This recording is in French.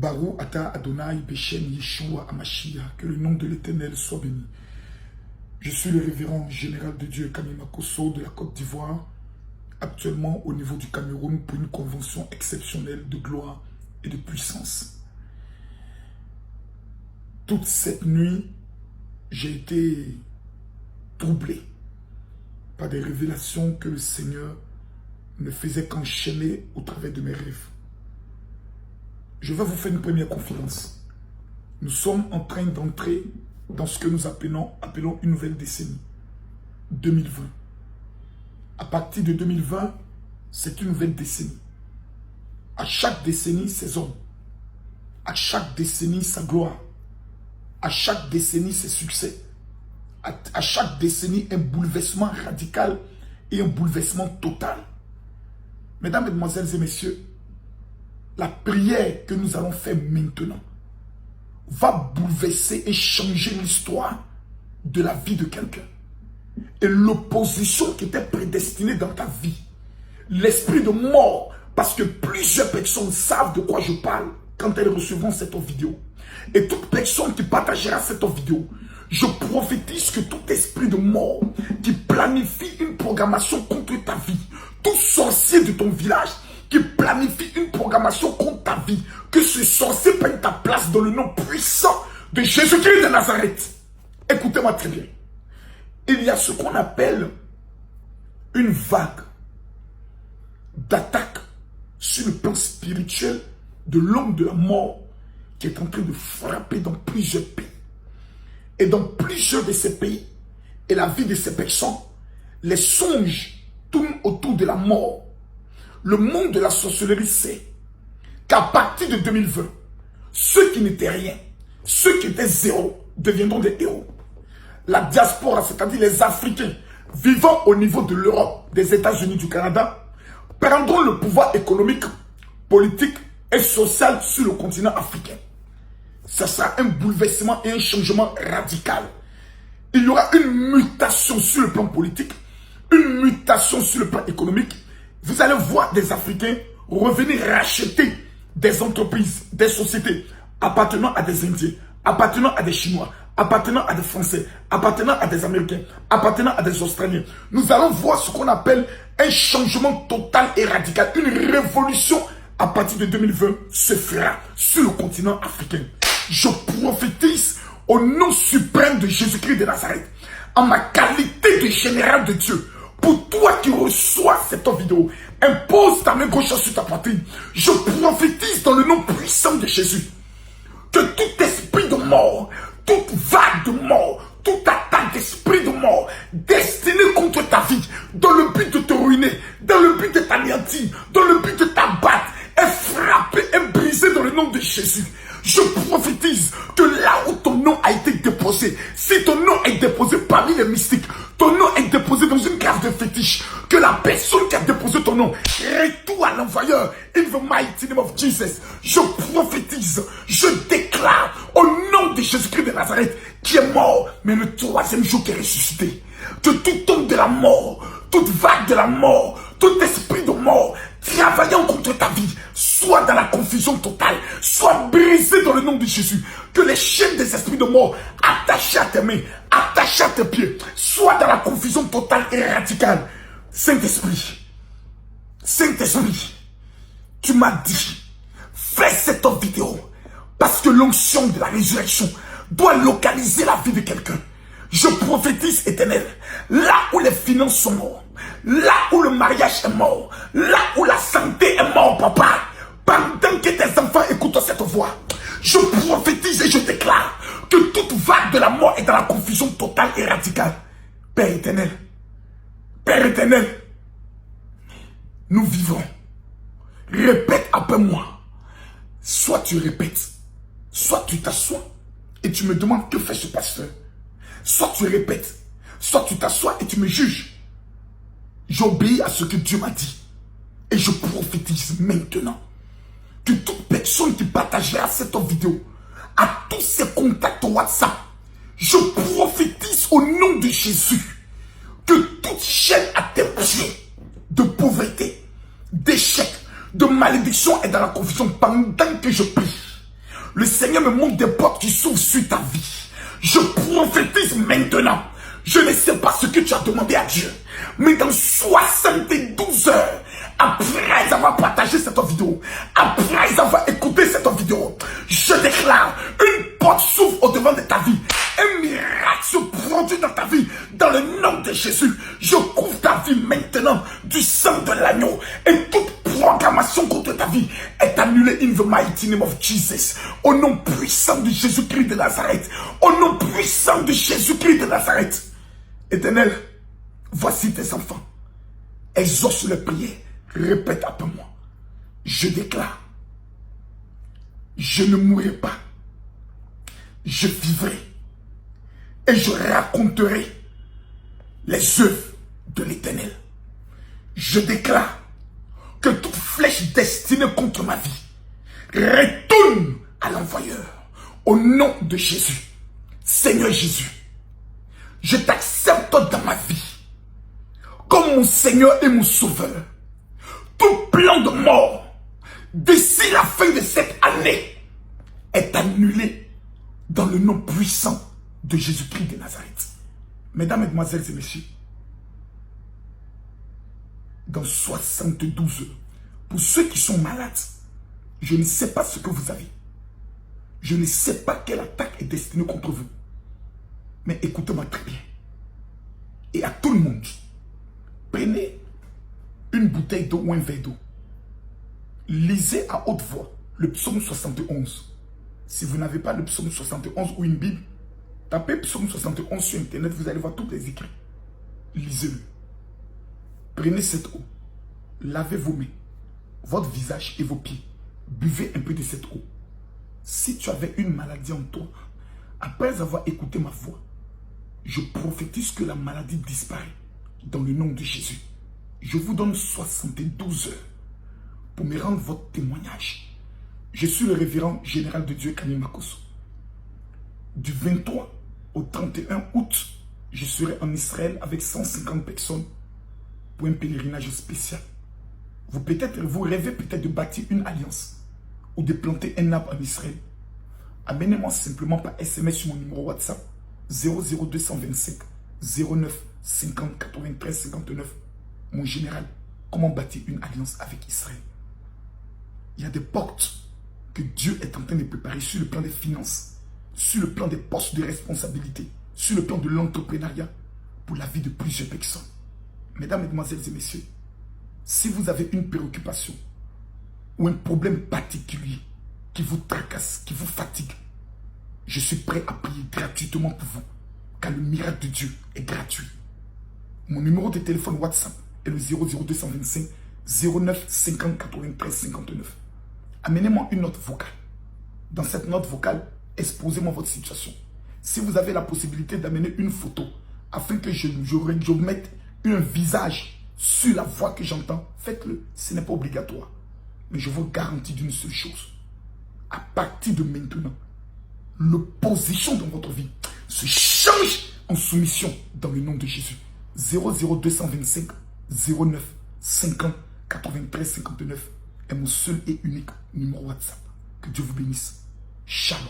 Barou Ata Adonai Beshem Yeshua Amashia, que le nom de l'Éternel soit béni. Je suis le révérend général de Dieu Kamima Kosso de la Côte d'Ivoire, actuellement au niveau du Cameroun pour une convention exceptionnelle de gloire et de puissance. Toute cette nuit, j'ai été troublé par des révélations que le Seigneur ne faisait qu'enchaîner au travers de mes rêves. Je vais vous faire une première confidence. Nous sommes en train d'entrer dans ce que nous appelons une nouvelle décennie, 2020. À partir de 2020, c'est une nouvelle décennie. À chaque décennie, ses hommes. À chaque décennie, sa gloire. À chaque décennie, ses succès. À chaque décennie, un bouleversement radical et un bouleversement total. Mesdames, Mesdemoiselles et Messieurs, la prière que nous allons faire maintenant va bouleverser et changer l'histoire de la vie de quelqu'un. Et l'opposition qui était prédestinée dans ta vie, l'esprit de mort, parce que plusieurs personnes savent de quoi je parle quand elles recevront cette vidéo. Et toute personne qui partagera cette vidéo, je prophétise que tout esprit de mort qui planifie une programmation contre ta vie, tout sorcier de ton village qui planifie une programmation contre ta vie, que ce sorcier prenne ta place dans le nom puissant de Jésus-Christ de Nazareth. Écoutez-moi très bien. Il y a ce qu'on appelle une vague d'attaque sur le plan spirituel de l'homme de la mort qui est en train de frapper dans plusieurs pays. Et dans plusieurs de ces pays, et la vie de ces personnes, les songes tournent autour de la mort. Le monde de la sorcellerie sait qu'à partir de 2020, ceux qui n'étaient rien, ceux qui étaient zéro, deviendront des héros. La diaspora, c'est-à-dire les Africains vivant au niveau de l'Europe, des États-Unis, du Canada, prendront le pouvoir économique, politique et social sur le continent africain. Ça sera un bouleversement et un changement radical. Il y aura une mutation sur le plan politique, une mutation sur le plan économique. Vous allez voir des Africains revenir racheter des entreprises, des sociétés appartenant à des Indiens, appartenant à des Chinois, appartenant à des Français, appartenant à des Américains, appartenant à des Australiens. Nous allons voir ce qu'on appelle un changement total et radical. Une révolution à partir de 2020 se fera sur le continent africain. Je prophétise au nom suprême de Jésus-Christ de Nazareth, en ma qualité de général de Dieu. Pour toi qui reçois cette vidéo, impose ta main gauche sur ta poitrine. Je prophétise dans le nom puissant de Jésus que tout esprit de mort, toute vague de mort, toute attaque d'esprit de mort destinée contre ta vie, dans le but de te ruiner, dans le but de t'anéantir, dans le but de t'abattre, est frappée, est brisée dans le nom de Jésus. Je prophétise que là où ton nom a été déposé, si ton nom est déposé parmi les mystiques, ton nom est déposé dans une cave de fétiche, que la personne qui a déposé ton nom retourne à l'envoyeur. In the mighty name of Jesus, je prophétise, je déclare au nom de Jésus-Christ de Nazareth, qui est mort, mais le troisième jour qui est ressuscité, que tout homme de la mort, toute vague de la mort, tout esprit de mort travaillant contre ta vie, soit dans la confusion totale, soit brisé dans le nom de Jésus. Que les chaînes des esprits de mort attachées à tes mains, attachées à tes pieds, soit dans la confusion totale et radicale. Saint-Esprit, Saint-Esprit, tu m'as dit, fais cette vidéo, parce que l'onction de la résurrection doit localiser la vie de quelqu'un. Je prophétise, Éternel, là où les finances sont mortes, là où le mariage est mort, là où la santé est morte, papa, pendant que tes enfants écoutent cette voix, je prophétise et je déclare que toute vague de la mort est dans la confusion totale et radicale. Père éternel, nous vivons. Répète après moi. Soit tu répètes, soit tu t'assois et tu me demandes que fait ce pasteur. Soit tu répètes, soit tu t'assois et tu me juges. J'obéis à ce que Dieu m'a dit. Et je prophétise maintenant que toute personne qui partagera cette vidéo à tous ses contacts WhatsApp, je prophétise au nom de Jésus que toute chaîne à tes pieds de pauvreté, d'échec, de malédiction est dans la confusion pendant que je prie. Le Seigneur me montre des portes qui s'ouvrent sur ta vie. Je prophétise maintenant. Je ne sais pas ce que tu as demandé à Dieu. Mais dans 72 heures, après avoir partagé cette vidéo, après avoir écouté cette vidéo, je déclare une porte s'ouvre au devant de ta vie. Un miracle se produit dans ta vie. Dans le nom de Jésus, je couvre ta vie maintenant du sang de l'agneau. Et toute programmation contre ta vie est annulée in the mighty name of Jesus. Au nom puissant de Jésus-Christ de Nazareth. Au nom puissant de Jésus-Christ de Nazareth. Éternel, voici tes enfants. Exauce les prières. Répète après moi. Je déclare. Je ne mourrai pas. Je vivrai. Et je raconterai les œuvres de l'Éternel. Je déclare que toute flèche destinée contre ma vie retourne à l'envoyeur. Au nom de Jésus. Seigneur Jésus, je t'accepte dans ma vie comme mon Seigneur et mon Sauveur. Tout plan de mort d'ici la fin de cette année est annulé dans le nom puissant de Jésus-Christ de Nazareth. Mesdames, Mesdemoiselles et Messieurs, dans 72 heures, pour ceux qui sont malades, je ne sais pas ce que vous avez. Je ne sais pas quelle attaque est destinée contre vous. Mais écoutez-moi très bien. Et à tout le monde, prenez une bouteille d'eau ou un verre d'eau. Lisez à haute voix le psaume 71. Si vous n'avez pas le psaume 71 ou une Bible, tapez psaume 71 sur Internet, vous allez voir tous les écrits. Lisez-le. Prenez cette eau. Lavez vos mains, votre visage et vos pieds. Buvez un peu de cette eau. Si tu avais une maladie en toi, après avoir écouté ma voix, je prophétise que la maladie disparaît dans le nom de Jésus. Je vous donne 72 heures pour me rendre votre témoignage. Je suis le révérend général de Dieu, Kanye Makosso. Du 23 au 31 août, je serai en Israël avec 150 personnes pour un pèlerinage spécial. Vous rêvez peut-être de bâtir une alliance ou de planter un arbre en Israël. Amenez-moi simplement par SMS sur mon numéro WhatsApp 00225 09 50 93 59. Mon général, comment bâtir une alliance avec Israël? Il y a des portes que Dieu est en train de préparer sur le plan des finances, sur le plan des postes de responsabilité, sur le plan de l'entrepreneuriat pour la vie de plusieurs personnes. Mesdames, Mesdemoiselles et Messieurs, si vous avez une préoccupation ou un problème particulier qui vous tracasse, qui vous fatigue, je suis prêt à prier gratuitement pour vous, car le miracle de Dieu est gratuit. Mon numéro de téléphone WhatsApp est le 00225 09 50 93 59. Amenez-moi une note vocale. Dans cette note vocale, exposez-moi votre situation. Si vous avez la possibilité d'amener une photo afin que je mette un visage sur la voix que j'entends, faites-le. Ce n'est pas obligatoire. Mais je vous garantis d'une seule chose. À partir de maintenant, l'opposition dans votre vie se change en soumission dans le nom de Jésus. 00225 09 50 93 59 est mon seul et unique numéro WhatsApp. Que Dieu vous bénisse. Shalom.